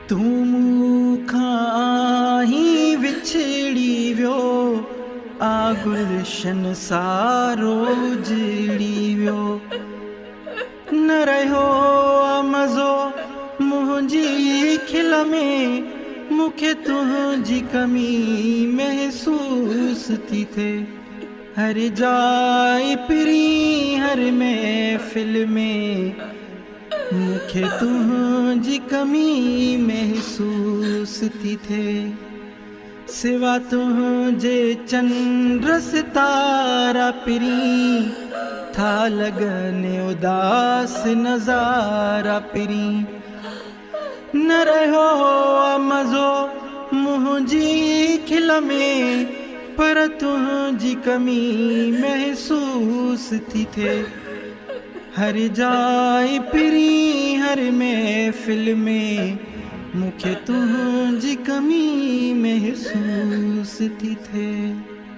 तू मूंखां ही विछड़ी वियो आ गुलशन सारो उजड़ी वियो न रहियो आ मज़ो मुंहिंजी खिल में मूंखे तुंहिंजी कमी महसूस थी थिए हर जाइ पिरी हर महफ़िल में मूंखे तुंहिंजी कमी महसूस थी थिए सिवा तुंहिंजे चंड सितारा पिरी था लॻनि उदास नज़ारा पिरी न रहियो आ मज़ो मुंहिंजी खिल में पर तुंहिंजी कमी महसूस थी थिए हर जाइ पिरी हर महफ़िल में मूंखे तुंहिंजी कमी महसूस थी थिए।